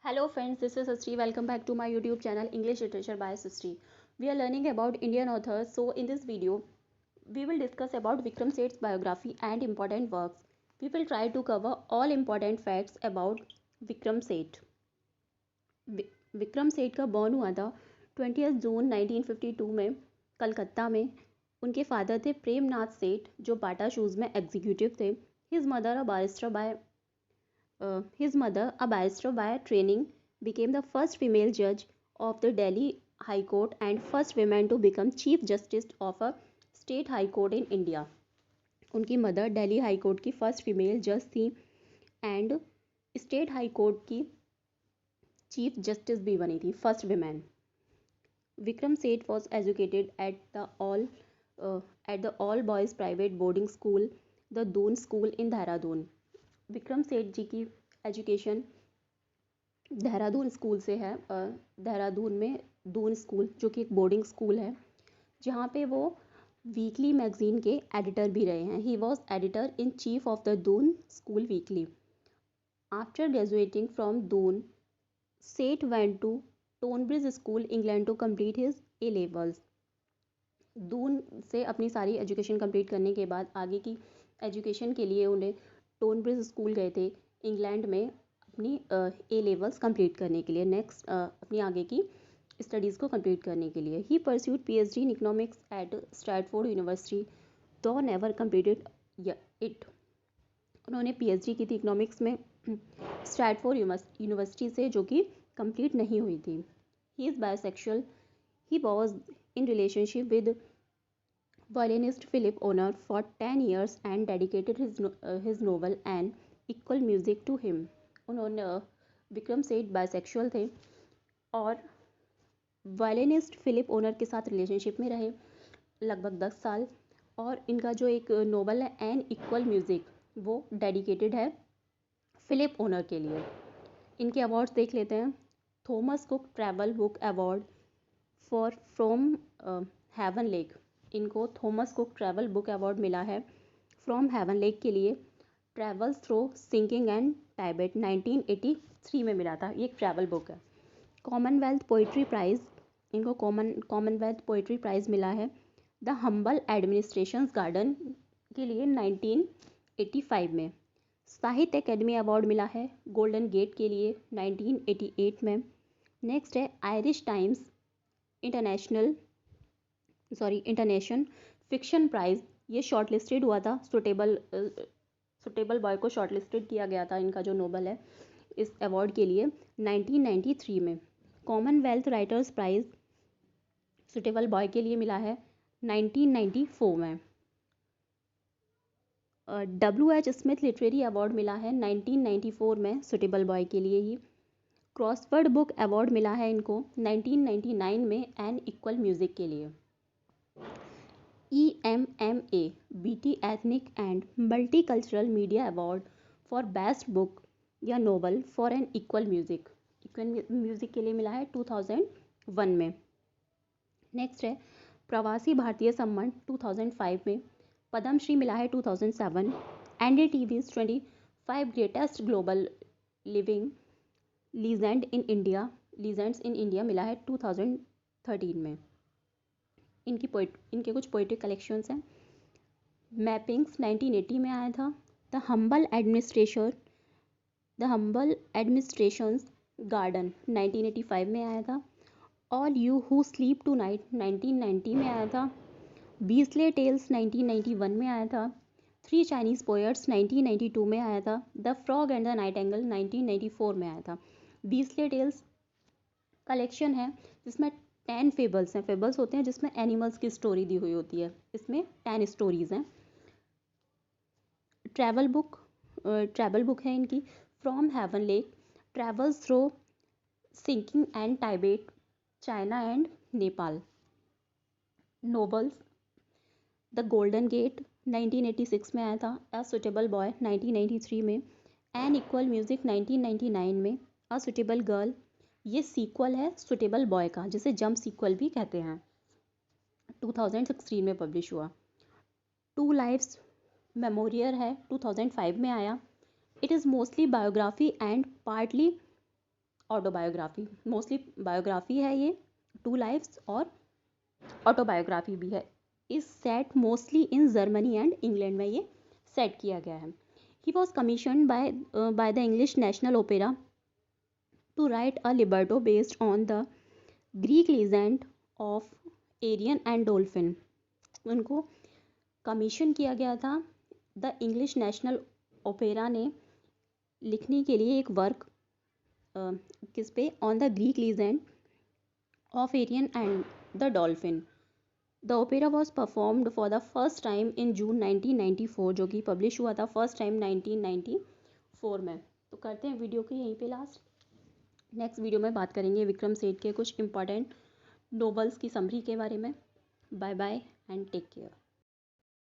Hello friends, this is Sastri. Welcome back to my YouTube channel English Literature by Sastri. We are learning about Indian authors. So in this video, we will discuss about Vikram Seth's biography and important works. We will try to cover all important facts about Vikram Seth. Vikram Seth का born हुआ था 20 जून 1952 में कलकत्ता में। उनके father थे प्रेमनाथ सेठ जो Bata shoes में executive थे। His mother a barrister by His mother, a barrister by training, became the first female judge of the Delhi High Court and first woman to become Chief Justice of a State High Court in India. उनकी mother Delhi high court की first female जज थी and state high court की chief justice भी बनी थी, first women. Vikram Seth was educated at the all boys private boarding school the Doon school इन देहरादून। विक्रम सेठ जी की education Dehradun school से है। देहरादून में दून स्कूल जो कि एक बोर्डिंग स्कूल है जहाँ पे वो वीकली मैगजीन के एडिटर भी रहे हैं। He was editor in chief of the Doon school weekly. After graduating from Doon, Seth went to Tonbridge school England to complete his A levels. Doon से अपनी सारी एजुकेशन कंप्लीट करने के बाद आगे की एजुकेशन के लिए उन्हें टोनब्रिज स्कूल गए थे इंग्लैंड में अपनी ए लेवल्स कंप्लीट करने के लिए, नेक्स्ट अपनी आगे की स्टडीज़ को कंप्लीट करने के लिए। He pursued PhD in economics at Stanford university though never completed it. उन्होंने पीएचडी की थी इकोनॉमिक्स में स्टैटफोर्ड यूनिवर्सिटी से, जो कि कंप्लीट नहीं हुई थी। He is bisexual. He was in relationship with violinist Philip Honor for 10 years and dedicated his novel and equal music to him. उन्होंने विक्रम सेठ बायसेक्सुअल थे और वायलिनिस्ट फिलिप ओनर के साथ रिलेशनशिप में रहे लगभग 10 साल, और इनका जो एक नोवेल है एन इक्वल म्यूज़िक वो डेडिकेटेड है फिलिप ओनर के लिए। इनके अवार्ड्स देख लेते हैं। Thomas Cook travel book award for from Heaven Lake. इनको Thomas Cook travel book award मिला है फ्रॉम हेवन लेक के लिए। Travels through Sinkiang and Tibet 1983 में मिला था। ये एक ट्रैवल बुक है। कॉमनवेल्थ पोइट्री प्राइज़, इनको कॉमनवेल्थ पोइट्री प्राइज़ मिला है द हम्बल एडमिनिस्ट्रेशंस गार्डन के लिए 1985 में। साहित्य अकेडमी अवार्ड मिला है गोल्डन गेट के लिए 1988 में। नेक्स्ट है Irish Times International Fiction Prize. ये शॉर्टलिस्टेड हुआ था, सुटेबल बॉय को शॉर्टलिस्टेड किया गया था इनका जो नोवेल है इस अवार्ड के लिए 1993 में। Commonwealth Writers Prize Suitable Boy के लिए मिला है 1994 में। WH स्मिथ लिटरेरी अवार्ड मिला है 1994 में सुटेबल बॉय के लिए ही। क्रॉसवर्ड बुक अवार्ड मिला है इनको 1999 में एन इक्वल म्यूज़िक के लिए। EMMA BT ethnic and multicultural media award for best book या novel for an equal music के लिए मिला है 2001 में। नेक्स्ट है प्रवासी भारतीय सम्मान 2005 में। पद्मश्री मिला है 2007। NDTV's 25 greatest global living legends in India मिला है 2013 में। इनके कुछ पोइट्री कलेक्शंस हैं। मैपिंग्स 1980 में आया था। द हम्बल एडमिनिस्ट्रेशंस गार्डन 1985 में आया था। All You Who Sleep Tonight 1990 में आया था। बीसले टेल्स 1991 में आया था। थ्री चाइनीज़ पोएट्स 1992 में आया था। The frog and the Nightingale 1994 में आया था। बीसले टेल्स कलेक्शन है जिसमें 10 फेबल्स हैं। फेबल्स होते हैं जिसमें एनिमल्स की स्टोरी दी हुई होती है। इसमें 10 स्टोरीज़ हैं। ट्रैवल बुक है इनकी from Heaven Lake, travels through Sinkiang and Tibet, China and Nepal. Novels the golden gate 1986 में आया था। अ सुटेबल बॉय 1993 में। एन इक्वल म्यूज़िक 1999 में। अ सुटेबल गर्ल ये सीक्वल है सुटेबल बॉय का, जिसे जंप सीक्वल भी कहते हैं, 2016 में पब्लिश हुआ। टू लाइफ्स मेमोरियर है 2005 में आया। It is mostly biography and partly autobiography, mostly biography है ये, 2 लाइफ्स और ऑटोबायोग्राफी भी है। Is set mostly in Germany and England में ये सेट किया गया है। He was commission by the English national opera to write a libretto based on the Greek legend of Arion and dolphin. उनको commission किया गया था द इंग्लिश नेशनल ओपेरा ने लिखने के लिए एक वर्क किस पे, on the Greek legend of Arion and the dolphin. The opera was performed for the first time in June 1994, जो कि पब्लिश हुआ था फर्स्ट टाइम 1994 में। तो करते हैं वीडियो को यहीं पे लास्ट। नेक्स्ट वीडियो में बात करेंगे विक्रम सेठ के कुछ इंपॉर्टेंट नोवेल्स की समरी के बारे में। Bye bye and take care.